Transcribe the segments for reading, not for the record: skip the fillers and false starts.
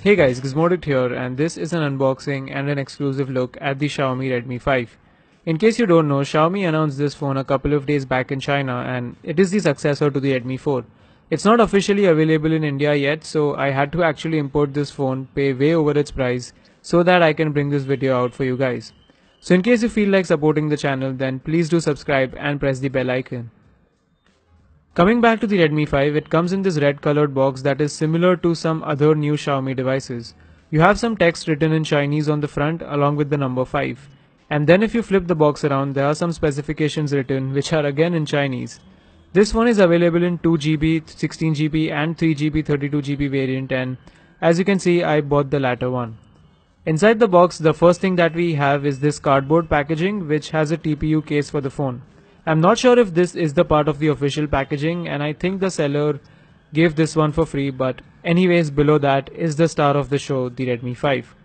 Hey guys, Gizmodit here, and this is an unboxing and an exclusive look at the Xiaomi Redmi 5. In case you don't know, Xiaomi announced this phone a couple of days back in China, and it is the successor to the Redmi 4. It's not officially available in India yet, so I had to actually import this phone, pay way over its price, so that I can bring this video out for you guys. So in case you feel like supporting the channel, then please do subscribe and press the bell icon. Coming back to the Redmi 5, it comes in this red colored box that is similar to some other new Xiaomi devices. You have some text written in Chinese on the front along with the number 5. And then if you flip the box around, there are some specifications written which are again in Chinese. This one is available in 2GB, 16GB and 3GB, 32GB variant, and as you can see, I bought the latter one. Inside the box, the first thing that we have is this cardboard packaging which has a TPU case for the phone. I'm not sure if this is the part of the official packaging, and I think the seller gave this one for free, but anyways, below that is the star of the show, the Redmi 5.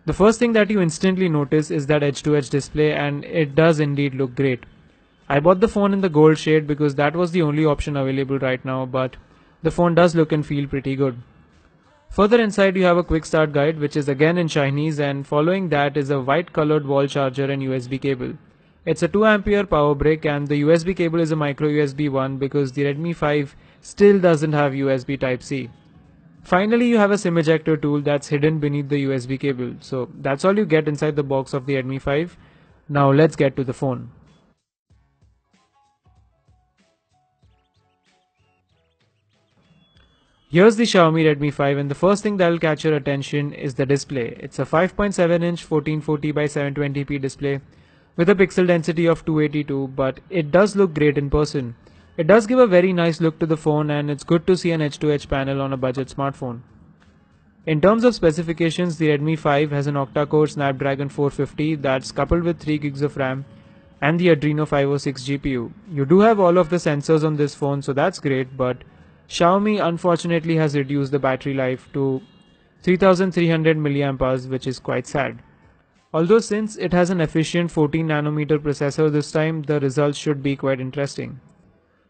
The first thing that you instantly notice is that edge-to-edge display, and it does indeed look great. I bought the phone in the gold shade because that was the only option available right now, but the phone does look and feel pretty good. Further inside you have a quick start guide which is again in Chinese, and following that is a white colored wall charger and USB cable. It's a 2 ampere power brick, and the USB cable is a micro USB one because the Redmi 5 still doesn't have USB Type-C. Finally, you have a SIM ejector tool that's hidden beneath the USB cable. So that's all you get inside the box of the Redmi 5. Now let's get to the phone. Here's the Xiaomi Redmi 5, and the first thing that will catch your attention is the display. It's a 5.7-inch 1440 by 720p display with a pixel density of 282, but it does look great in person. It does give a very nice look to the phone, and it's good to see an edge-to-edge panel on a budget smartphone. In terms of specifications, the Redmi 5 has an octa-core Snapdragon 450 that's coupled with 3 gigs of RAM and the Adreno 506 GPU. You do have all of the sensors on this phone, so that's great, but Xiaomi unfortunately has reduced the battery life to 3300 mAh, which is quite sad. Although since it has an efficient 14nm processor this time, the results should be quite interesting.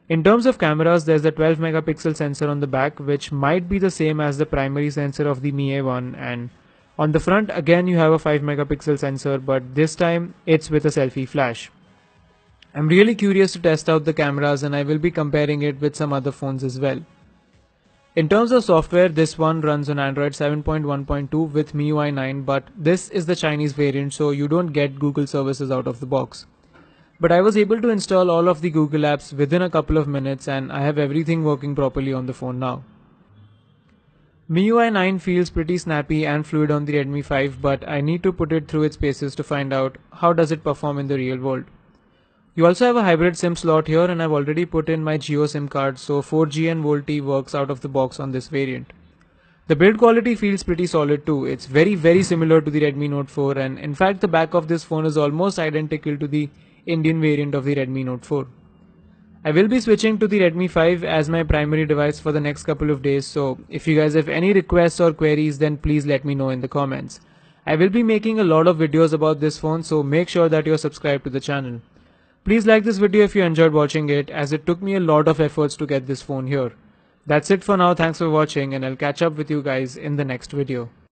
In terms of cameras, there's a 12 megapixel sensor on the back, which might be the same as the primary sensor of the Mi A1, and on the front again you have a 5 megapixel sensor, but this time it's with a selfie flash. I'm really curious to test out the cameras, and I will be comparing it with some other phones as well. In terms of software, this one runs on Android 7.1.2 with MIUI 9, but this is the Chinese variant, so you don't get Google services out of the box. But I was able to install all of the Google apps within a couple of minutes, and I have everything working properly on the phone now. MIUI 9 feels pretty snappy and fluid on the Redmi 5, but I need to put it through its paces to find out how does it perform in the real world. You also have a hybrid SIM slot here, and I've already put in my Jio SIM card, so 4G and VoLTE works out of the box on this variant. The build quality feels pretty solid too. It's very similar to the Redmi Note 4, and in fact the back of this phone is almost identical to the Indian variant of the Redmi Note 4. I will be switching to the Redmi 5 as my primary device for the next couple of days, so if you guys have any requests or queries, then please let me know in the comments. I will be making a lot of videos about this phone, so make sure that you're subscribed to the channel. Please like this video if you enjoyed watching it, as it took me a lot of efforts to get this phone here. That's it for now, thanks for watching, and I'll catch up with you guys in the next video.